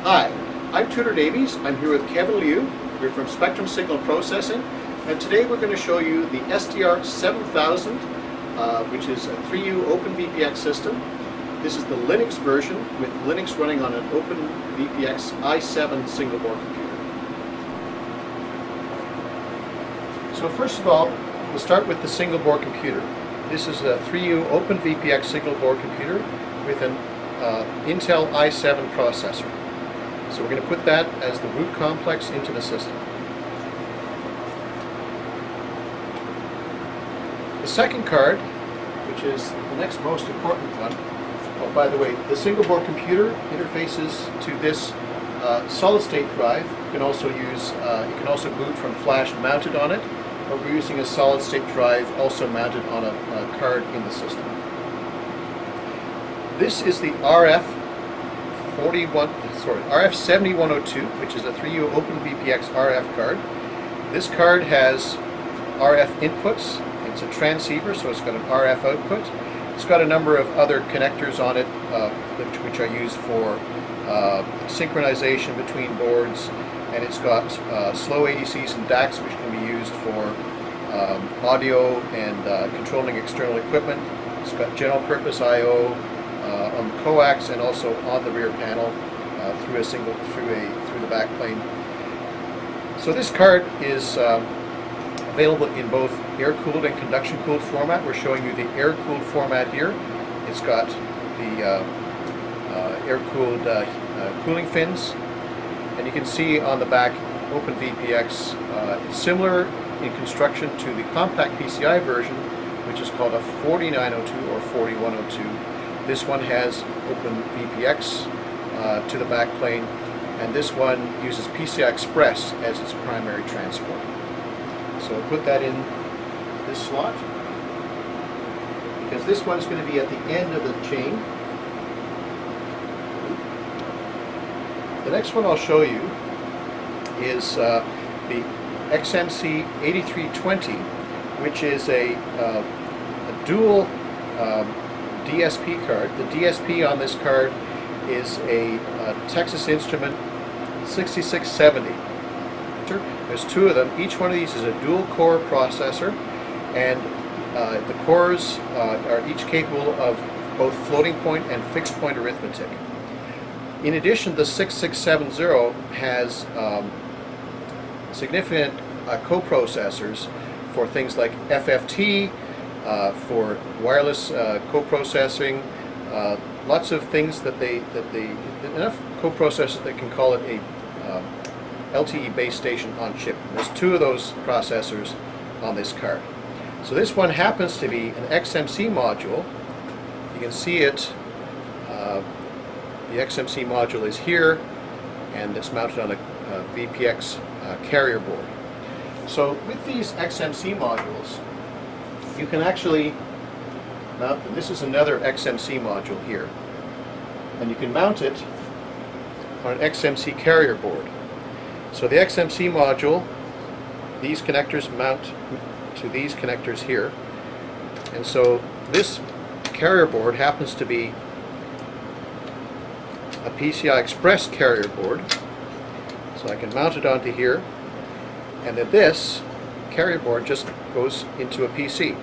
Hi, I'm Tudor Davies. I'm here with Kevin Liu. We're from Spectrum Signal Processing, and today we're going to show you the SDR 7000, which is a 3U OpenVPX system. This is the Linux version with Linux running on an OpenVPX i7 single board computer. So first of all, we'll start with the single board computer. This is a 3U OpenVPX single board computer with an Intel i7 processor. So we're going to put that as the root complex into the system. The second card, which is the next most important one, oh, by the way, the single board computer interfaces to this solid state drive. You can also use, you can also boot from flash mounted on it, but we're using a solid state drive also mounted on a card in the system. This is the RF7102, which is a 3U OpenVPX RF card. This card has RF inputs. It's a transceiver, so it's got an RF output. It's got a number of other connectors on it, which are used for synchronization between boards, and it's got slow ADCs and DACs, which can be used for audio and controlling external equipment. It's got general purpose I/O on the coax and also on the rear panel through the back plane. So this card is available in both air-cooled and conduction-cooled format. We're showing you the air-cooled format here. It's got the air-cooled cooling fins, and you can see on the back OpenVPX. It's similar in construction to the compact PCI version, which is called a 4902 or 4102. This one has OpenVPX to the backplane, and this one uses PCI Express as its primary transport. So we'll put that in this slot, because this one's going to be at the end of the chain. The next one I'll show you is the XMC 8320, which is a dual DSP card. The DSP on this card is a Texas Instrument 6670. There's two of them. Each one of these is a dual core processor, and the cores are each capable of both floating point and fixed point arithmetic. In addition, the 6670 has significant coprocessors for things like FFT, for wireless coprocessing, lots of things enough coprocessors that can call it a LTE base station on chip. There's two of those processors on this card. So this one happens to be an XMC module. You can see it. The XMC module is here, and it's mounted on a VPX carrier board. So with these XMC modules, you can actually mount them. This is another XMC module here, and you can mount it on an XMC carrier board. So the XMC module, these connectors mount to these connectors here, and so this carrier board happens to be a PCI Express carrier board, so I can mount it onto here, and then this carrier board just goes into a PC. You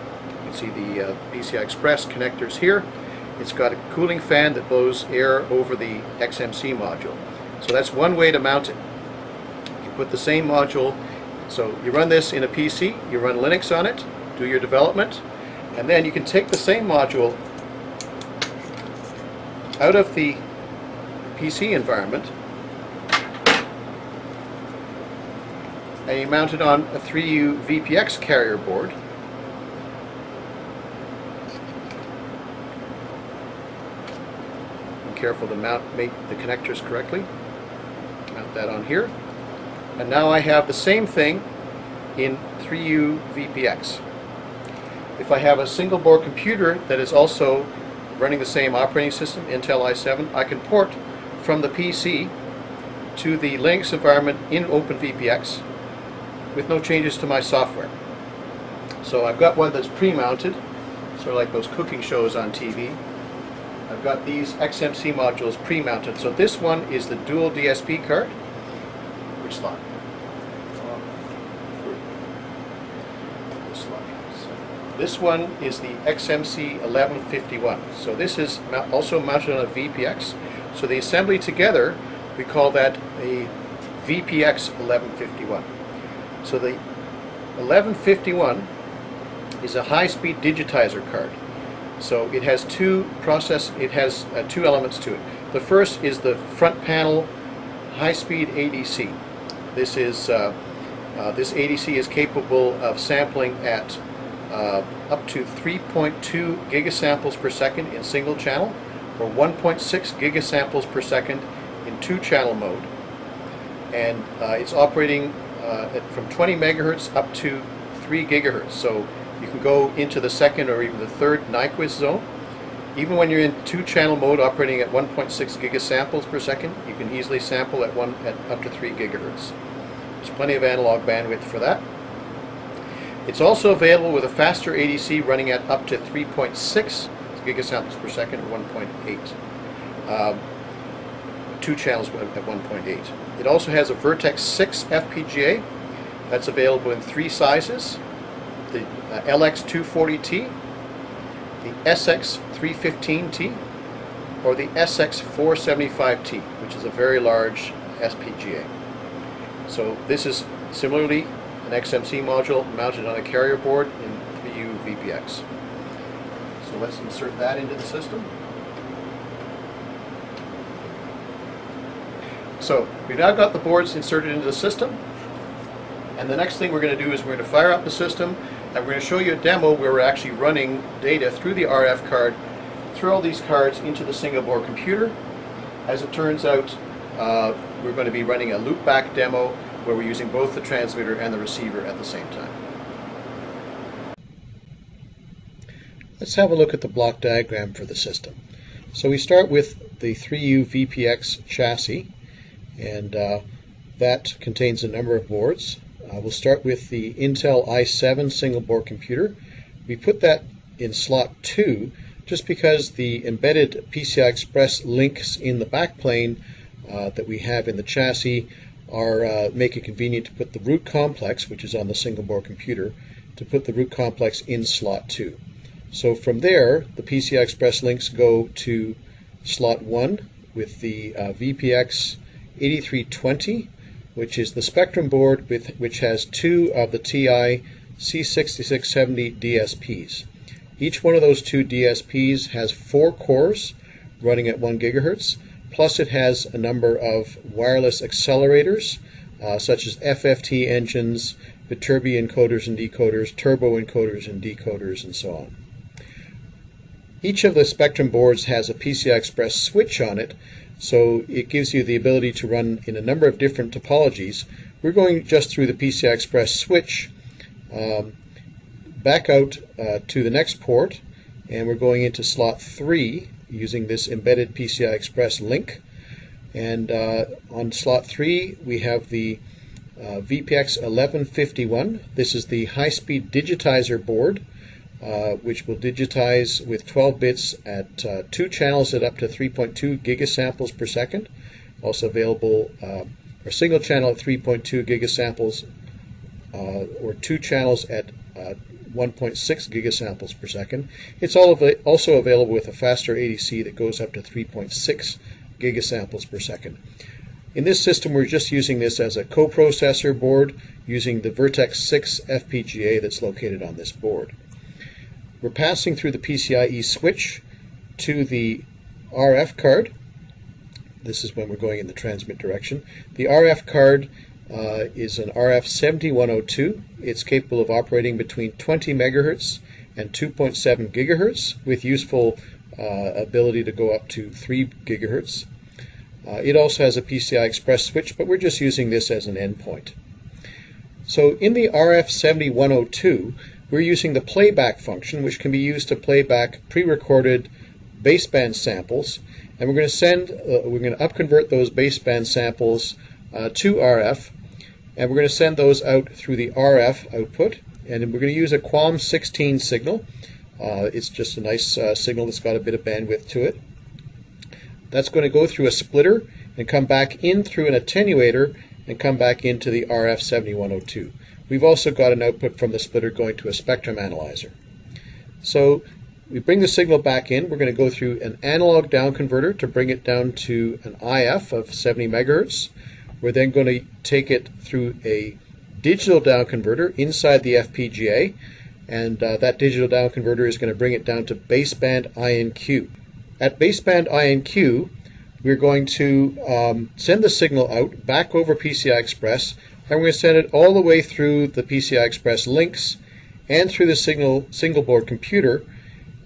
can see the PCI Express connectors here. It's got a cooling fan that blows air over the XMC module. So that's one way to mount it. You put the same module, so you run this in a PC, you run Linux on it, do your development, and then you can take the same module out of the PC environment and you mount it on a 3U VPX carrier board. Be careful to mate the connectors correctly. Mount that on here. And now I have the same thing in 3U VPX. If I have a single board computer that is also running the same operating system, Intel i7, I can port from the PC to the Linux environment in OpenVPX with no changes to my software. So I've got one that's pre-mounted, sort of like those cooking shows on TV. I've got these XMC modules pre-mounted. So this one is the dual DSP card. Which slot? This slot. This one is the XMC 1151. So this is also mounted on a VPX. So the assembly together, we call that a VPX 1151. So the 1151 is a high-speed digitizer card. So it has two elements to it. The first is the front panel high-speed ADC. This ADC is capable of sampling at up to 3.2 gigasamples per second in single channel, or 1.6 gigasamples per second in two-channel mode. And it's operating from 20 megahertz up to 3 gigahertz. So you can go into the second or even the third Nyquist zone. Even when you're in two-channel mode operating at 1.6 gigasamples per second, you can easily sample at up to 3 gigahertz. There's plenty of analog bandwidth for that. It's also available with a faster ADC running at up to 3.6 gigasamples per second or 1.8. Two channels at 1.8. It also has a Vertex 6 FPGA that's available in 3 sizes: the LX240T, the SX315T, or the SX475T, which is a very large FPGA. So this is similarly an XMC module mounted on a carrier board in 3U VPX. So let's insert that into the system. So we've now got the boards inserted into the system, and the next thing we're going to do is we're going to fire up the system, and we're going to show you a demo where we're actually running data through the RF card, through all these cards into the single board computer. As it turns out, we're going to be running a loopback demo where we're using both the transmitter and the receiver at the same time. Let's have a look at the block diagram for the system. So we start with the 3U VPX chassis, and that contains a number of boards. We'll start with the Intel i7 single board computer. We put that in slot 2 just because the embedded PCI Express links in the backplane that we have in the chassis make it convenient to put the root complex, which is on the single board computer, to put the root complex in slot 2. So from there, the PCI Express links go to slot 1 with the VPX 8320, which is the Spectrum board which has 2 of the TI C6670 DSPs. Each one of those 2 DSPs has 4 cores running at 1 gigahertz, plus it has a number of wireless accelerators such as FFT engines, Viterbi encoders and decoders, turbo encoders and decoders, and so on. Each of the Spectrum boards has a PCI Express switch on it, so it gives you the ability to run in a number of different topologies. We're going just through the PCI Express switch, back out to the next port, and we're going into slot 3 using this embedded PCI Express link. And on slot 3 we have the VPX 1151. This is the high-speed digitizer board, which will digitize with 12 bits at 2 channels at up to 3.2 gigasamples per second. Also available a single channel at 3.2 gigasamples or 2 channels at 1.6 gigasamples per second. It's also available with a faster ADC that goes up to 3.6 gigasamples per second. In this system, we're just using this as a coprocessor board using the Vertex 6 FPGA that's located on this board. We're passing through the PCIe switch to the RF card. This is when we're going in the transmit direction. The RF card is an RF7102. It's capable of operating between 20 megahertz and 2.7 gigahertz with useful ability to go up to 3 gigahertz. It also has a PCI Express switch, but we're just using this as an endpoint. So in the RF7102, we're using the playback function, which can be used to play back pre-recorded baseband samples, and we're going to upconvert those baseband samples to RF, and we're going to send those out through the RF output, and we're going to use a QAM16 signal. It's just a nice signal that's got a bit of bandwidth to it. That's going to go through a splitter and come back in through an attenuator and come back into the RF7102. We've also got an output from the splitter going to a spectrum analyzer. So we bring the signal back in. We're going to go through an analog down converter to bring it down to an IF of 70 megahertz. We're then going to take it through a digital down converter inside the FPGA, and that digital down converter is going to bring it down to baseband INQ. At baseband INQ, we're going to send the signal out back over PCI Express, and we're going to send it all the way through the PCI Express links and through the single board computer,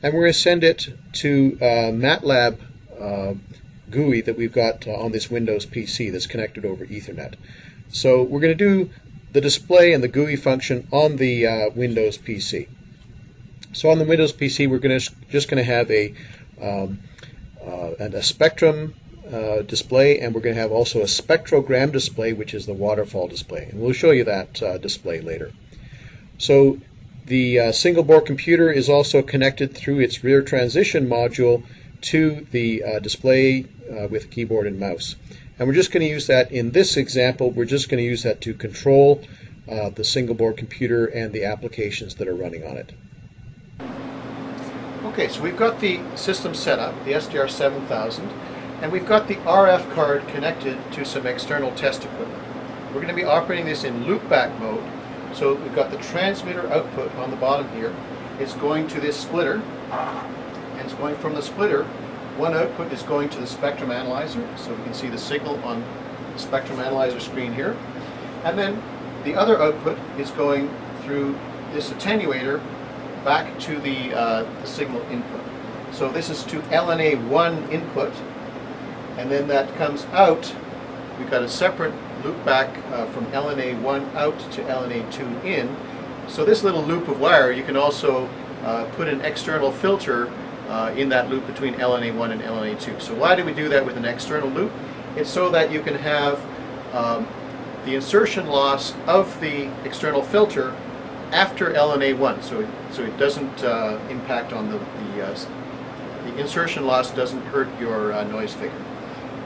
and we're going to send it to MATLAB GUI that we've got on this Windows PC that's connected over Ethernet. So we're going to do the display and the GUI function on the Windows PC. So on the Windows PC, we're just going to have a spectrum display, and we're going to have also a spectrogram display, which is the waterfall display, and we'll show you that display later. So the single board computer is also connected through its rear transition module to the display with keyboard and mouse. And we're just going to use that in this example. We're just going to use that to control the single board computer and the applications that are running on it. Okay, so we've got the system set up, the SDR 7000, and we've got the RF card connected to some external test equipment. We're going to be operating this in loopback mode. So we've got the transmitter output on the bottom here. It's going to this splitter, and it's going from the splitter. One output is going to the spectrum analyzer, so we can see the signal on the spectrum analyzer screen here. And then the other output is going through this attenuator back to the signal input. So this is to LNA1 input, and then that comes out. We've got a separate loop back from LNA1 out to LNA2 in. So this little loop of wire, you can also put an external filter in that loop between LNA1 and LNA2. So why do we do that with an external loop? It's so that you can have the insertion loss of the external filter after LNA1, so it doesn't impact on the insertion loss doesn't hurt your noise figure.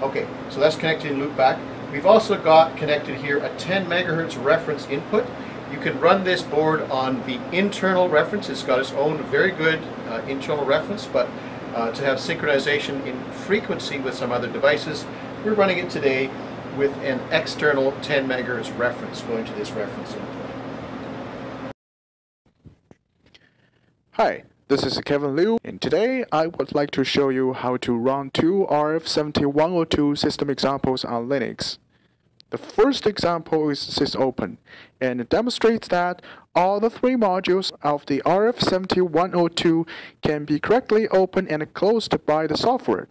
Okay, so that's connected in loopback. We've also got connected here a 10 megahertz reference input. You can run this board on the internal reference. It's got its own very good internal reference, but to have synchronization in frequency with some other devices, we're running it today with an external 10 megahertz reference going to this reference input. Hi, this is Kevin Liu, and today I would like to show you how to run two RF7102 system examples on Linux. The first example is sysopen, and it demonstrates that all the three modules of the RF7102 can be correctly opened and closed by the software.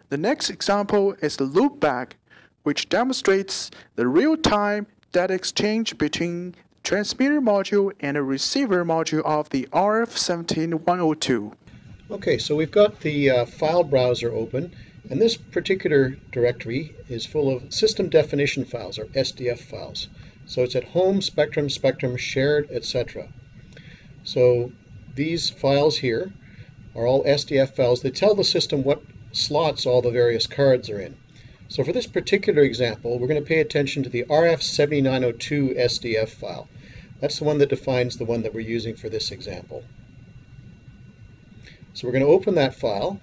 The next example is the loopback, which demonstrates the real-time data exchange between transmitter module and a receiver module of the RF17102. Okay, so we've got the file browser open, and this particular directory is full of system definition files, or SDF files. So it's at home, spectrum, shared, etc. So these files here are all SDF files. They tell the system what slots all the various cards are in. So for this particular example, we're going to pay attention to the RF7902 SDF file. That's the one that defines the one that we're using for this example. So we're going to open that file.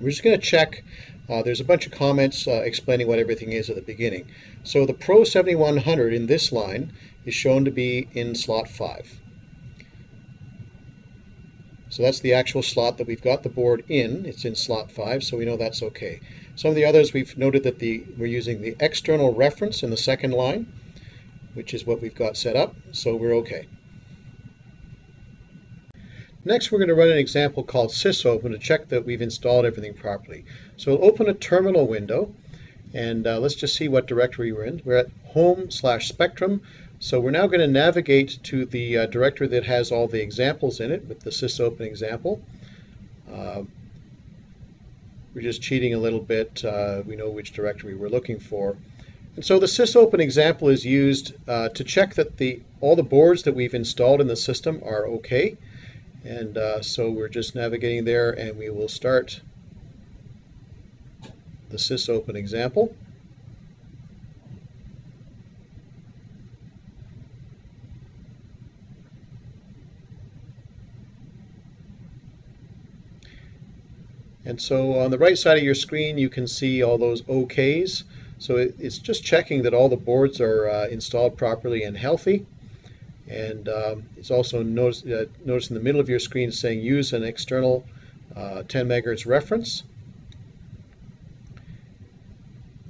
We're just going to check. There's a bunch of comments explaining what everything is at the beginning. So the Pro 7100 in this line is shown to be in slot 5. So that's the actual slot that we've got the board in. It's in slot 5, so we know that's okay. Some of the others, we've noted that we're using the external reference in the second line, which is what we've got set up, so we're okay. Next, we're going to run an example called sysopen to check that we've installed everything properly. So we'll open a terminal window, and let's just see what directory we're in. We're at home/spectrum. So we're now going to navigate to the directory that has all the examples in it with the sysopen example. We're just cheating a little bit. We know which directory we're looking for. And so the sysopen example is used to check that all the boards that we've installed in the system are okay. And so we're just navigating there, and we will start the sysopen example. And so on the right side of your screen you can see all those OKs. So it's just checking that all the boards are installed properly and healthy. And it's also notice in the middle of your screen saying use an external 10 megahertz reference.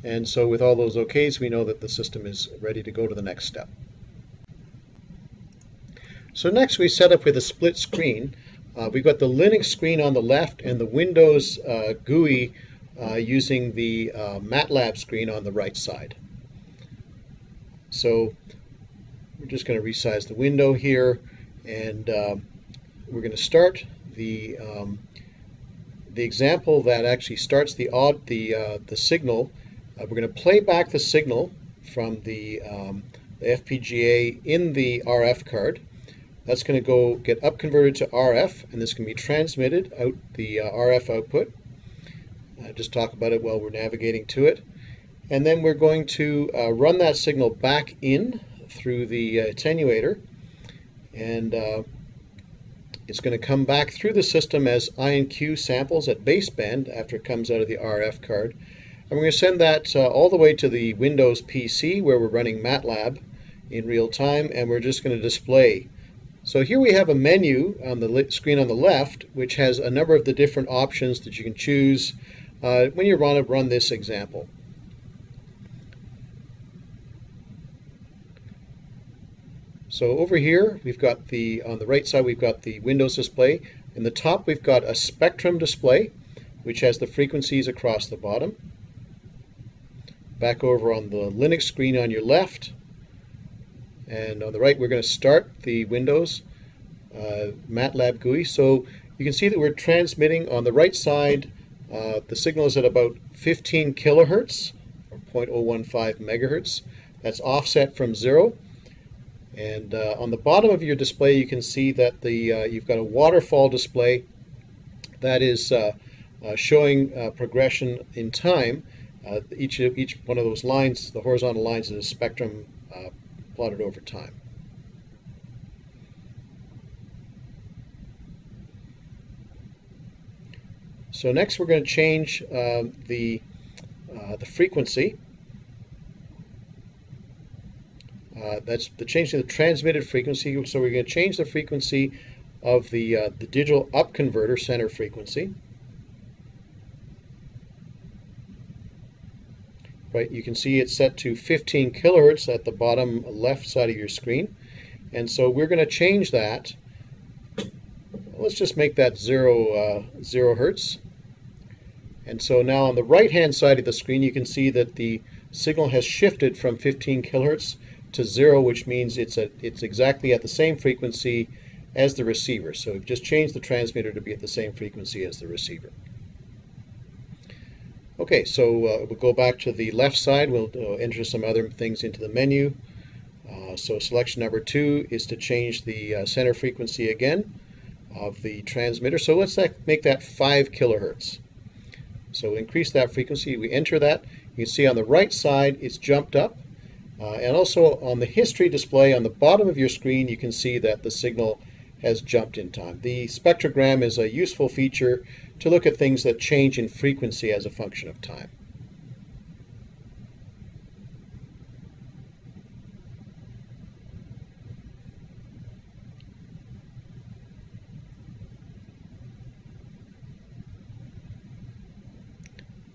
And so with all those OKs, we know that the system is ready to go to the next step. So next we set up with a split screen. We've got the Linux screen on the left and the Windows GUI using the MATLAB screen on the right side. So we're just going to resize the window here, and we're going to start the example that actually starts the signal. We're going to play back the signal from the FPGA in the RF card. That's going to go get upconverted to RF, and this can be transmitted out the RF output. Just talk about it while we're navigating to it. And then we're going to run that signal back in through the attenuator, and it's going to come back through the system as INQ samples at baseband after it comes out of the RF card. And we're going to send that all the way to the Windows PC where we're running MATLAB in real time, and we're just going to display. So here we have a menu on the screen on the left which has a number of the different options that you can choose when you want to run this example. So over here we've got on the right side we've got the Windows display. In the top we've got a spectrum display which has the frequencies across the bottom. Back over on the Linux screen on your left, and on the right we're going to start the Windows MATLAB GUI. So you can see that we're transmitting on the right side. The signal is at about 15 kilohertz or 0.015 megahertz. That's offset from 0. And on the bottom of your display you can see that you've got a waterfall display that is showing progression in time. Each one of those lines, the horizontal lines, is a spectrum plotted over time. So next we're going to change the frequency. That's changing the transmitted frequency. So we're going to change the frequency of the digital up converter center frequency. Right, you can see it's set to 15 kilohertz at the bottom left side of your screen, and so we're going to change that. Let's just make that 0 hertz. And so now on the right hand side of the screen you can see that the signal has shifted from 15 kilohertz to 0, which means it's exactly at the same frequency as the receiver. So we've just changed the transmitter to be at the same frequency as the receiver. Okay, so we'll go back to the left side. We'll enter some other things into the menu. So selection number 2 is to change the center frequency again of the transmitter. So let's make that 5 kilohertz. So increase that frequency. We enter that. You can see on the right side it's jumped up. And also on the history display on the bottom of your screen you can see that the signal has jumped in time. The spectrogram is a useful feature to look at things that change in frequency as a function of time.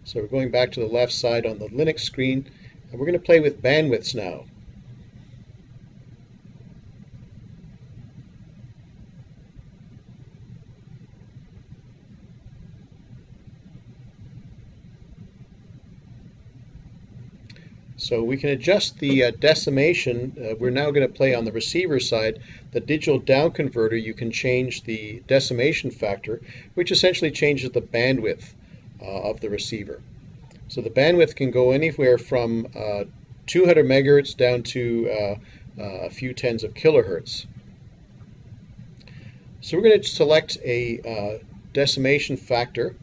So we're going back to the left side on the Linux screen, and we're going to play with bandwidths now. So we can adjust the decimation. We're now going to play on the receiver side. The digital down converter, you can change the decimation factor, which essentially changes the bandwidth of the receiver. So the bandwidth can go anywhere from 200 megahertz down to a few tens of kilohertz. So we're going to select a decimation factor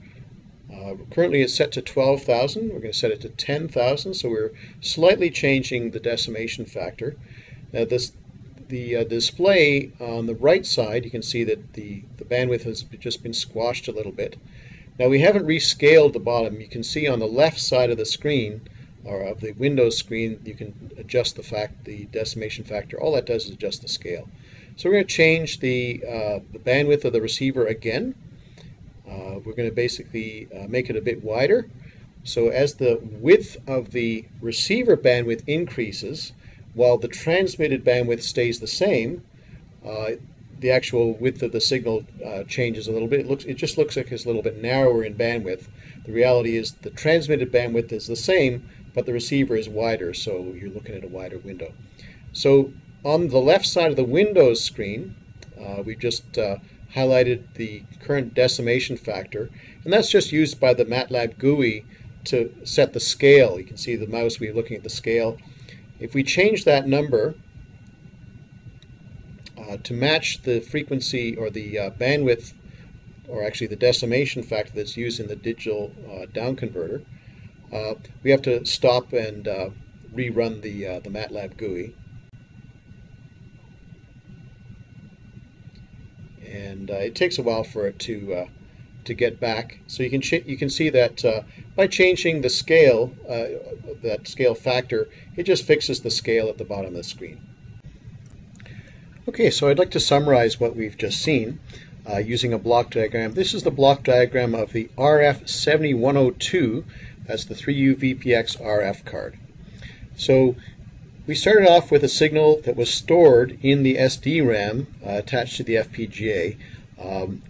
Currently it's set to 12,000. We're going to set it to 10,000, so we're slightly changing the decimation factor. Now the display on the right side, you can see that the bandwidth has just been squashed a little bit. Now we haven't rescaled the bottom. You can see on the left side of the screen, or of the Windows screen, you can adjust the decimation factor. All that does is adjust the scale. So we're going to change the bandwidth of the receiver again. We're going to basically make it a bit wider. So as the width of the receiver bandwidth increases, while the transmitted bandwidth stays the same, the actual width of the signal changes a little bit. It just looks like it's a little bit narrower in bandwidth. The reality is the transmitted bandwidth is the same, but the receiver is wider, so you're looking at a wider window. So on the left side of the Windows screen, we've just highlighted the current decimation factor, and that's just used by the MATLAB GUI to set the scale. You can see the mouse, we're looking at the scale. If we change that number to match the frequency or the bandwidth, or actually the decimation factor that's used in the digital down converter, we have to stop and rerun the MATLAB GUI. And it takes a while for it to get back. So you can see that by changing the scale, that scale factor, it just fixes the scale at the bottom of the screen. Okay, so I'd like to summarize what we've just seen using a block diagram. This is the block diagram of the RF7102. That's the 3U VPX RF card. So we started off with a signal that was stored in the SDRAM attached to the FPGA,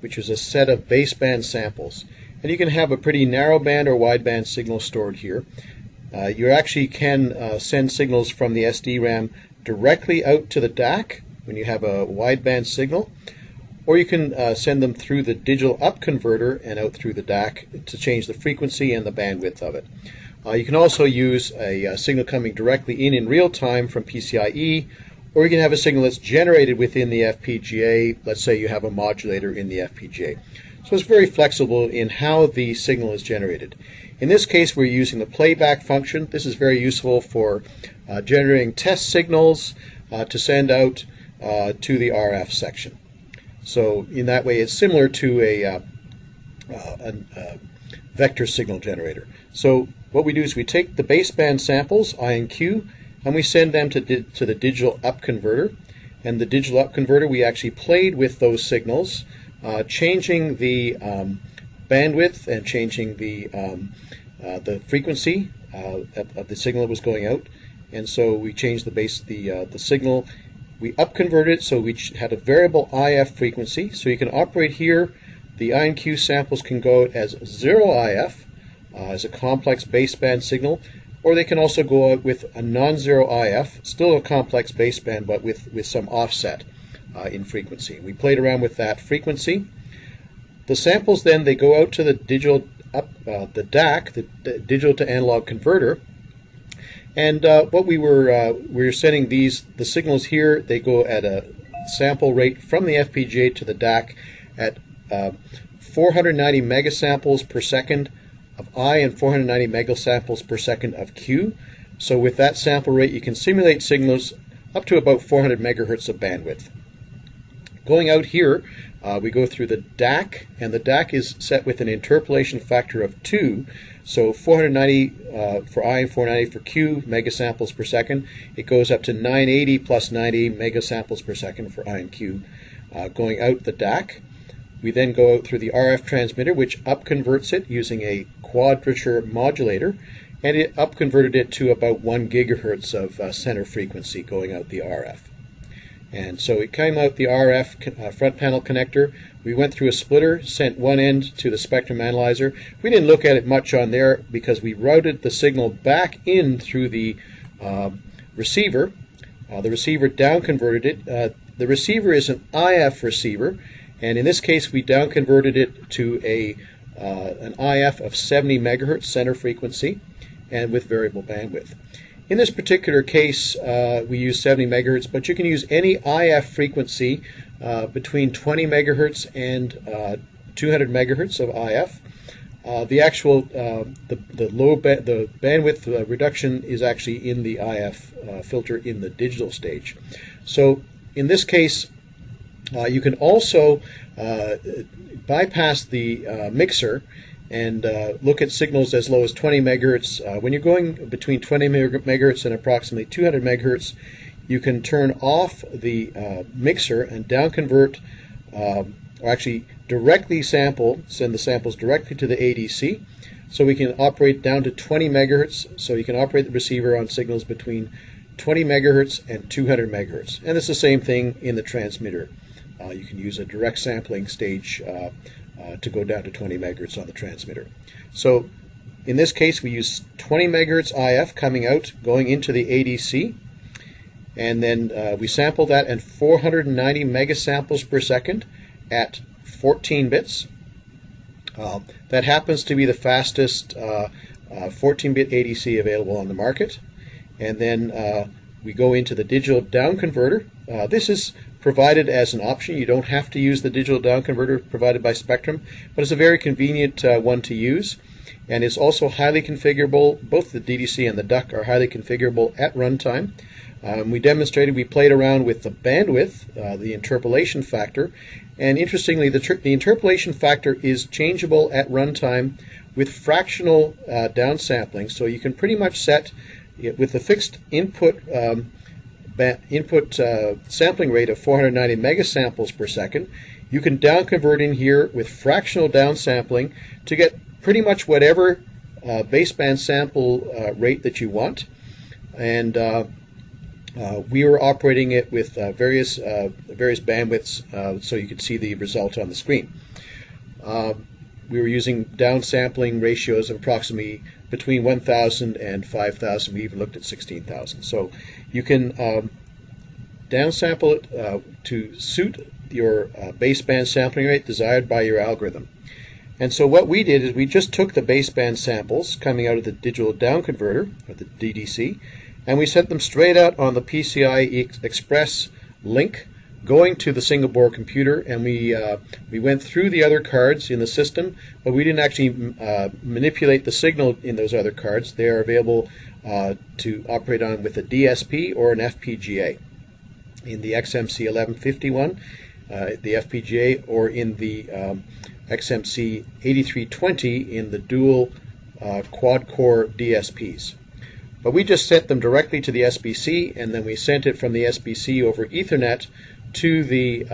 which was a set of baseband samples. And you can have a pretty narrow band or wideband signal stored here. You actually can send signals from the SDRAM directly out to the DAC when you have a wideband signal, or you can send them through the digital up converter and out through the DAC to change the frequency and the bandwidth of it. You can also use a signal coming directly in real time from PCIe, or you can have a signal that's generated within the FPGA. Let's say you have a modulator in the FPGA. So it's very flexible in how the signal is generated. In this case, we're using the playback function. This is very useful for generating test signals to send out to the RF section. So in that way, it's similar to a vector signal generator. So what we do is we take the baseband samples, I and Q, and we send them to the digital up converter. And the digital up converter, we actually played with those signals, changing the bandwidth and changing the frequency of the signal that was going out. And so we changed the signal. We up converted it so we had a variable IF frequency. So you can operate here. The I and Q samples can go out as 0 IF, as a complex baseband signal, or they can also go out with a non-zero IF, still a complex baseband, but with some offset in frequency. We played around with that frequency. The samples then, they go out to the digital the DAC, the digital to analog converter, and what we were sending the signals here, they go at a sample rate from the FPGA to the DAC at 490 megasamples per second of I and 490 megasamples per second of Q. So with that sample rate, you can simulate signals up to about 400 megahertz of bandwidth. Going out here, we go through the DAC, and the DAC is set with an interpolation factor of 2. So 490 for I and 490 for Q megasamples per second. It goes up to 980 plus 90 megasamples per second for I and Q going out the DAC. We then go out through the RF transmitter, which upconverts it using a quadrature modulator, and it upconverted it to about 1 gigahertz of center frequency going out the RF. And so it came out the RF front panel connector. We went through a splitter, sent one end to the spectrum analyzer. We didn't look at it much on there because we routed the signal back in through the receiver. The receiver down converted it. The receiver is an IF receiver, and in this case we down converted it to an IF of 70 megahertz center frequency and with variable bandwidth. In this particular case, we use 70 megahertz, but you can use any IF frequency between 20 megahertz and 200 megahertz of IF. the actual the bandwidth reduction is actually in the IF filter in the digital stage. So in this case, you can also bypass the mixer and look at signals as low as 20 megahertz. When you're going between 20 megahertz and approximately 200 megahertz, you can turn off the mixer and down convert, or actually directly send the samples directly to the ADC. So we can operate down to 20 megahertz. So you can operate the receiver on signals between 20 megahertz and 200 megahertz. And it's the same thing in the transmitter. You can use a direct sampling stage to go down to 20 megahertz on the transmitter. So in this case, we use 20 megahertz IF coming out, going into the ADC, and then we sample that at 490 megasamples per second at 14 bits. That happens to be the fastest 14-bit ADC available on the market. And then we go into the digital down converter. This is provided as an option. You don't have to use the digital down converter provided by Spectrum, but it's a very convenient one to use. And it's also highly configurable. Both the DDC and the DUC are highly configurable at runtime. We played around with the bandwidth, the interpolation factor, and interestingly, the interpolation factor is changeable at runtime with fractional downsampling. So you can pretty much set with the fixed input sampling rate of 490 megasamples per second. You can down convert in here with fractional downsampling to get pretty much whatever baseband sample rate that you want. And we were operating it with various bandwidths, so you could see the result on the screen. We were using downsampling ratios of approximately between 1,000 and 5,000. We even looked at 16,000. So you can downsample it to suit your baseband sampling rate desired by your algorithm. And so what we did is we just took the baseband samples coming out of the digital down converter, or the DDC, and we sent them straight out on the PCI Express link going to the single board computer, and we went through the other cards in the system, but we didn't actually manipulate the signal in those other cards. They are available to operate on with a DSP or an FPGA. In the XMC 1151, the FPGA, or in the XMC 8320 in the dual quad-core DSPs. But we just sent them directly to the SBC, and then we sent it from the SBC over Ethernet to the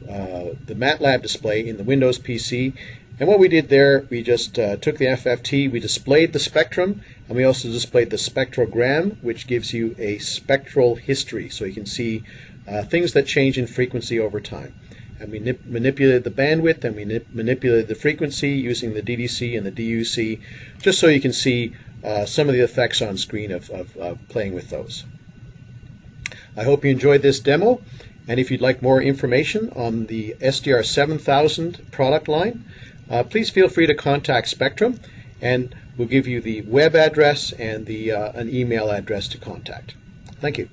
MATLAB display in the Windows PC. And what we did there, we just took the FFT, we displayed the spectrum, and we also displayed the spectrogram, which gives you a spectral history, so you can see things that change in frequency over time. And we manipulated the bandwidth, and we manipulated the frequency using the DDC and the DUC, just so you can see some of the effects on screen of playing with those. I hope you enjoyed this demo, and if you'd like more information on the SDR 7000 product line, please feel free to contact Spectrum, and we'll give you the web address and an email address to contact. Thank you.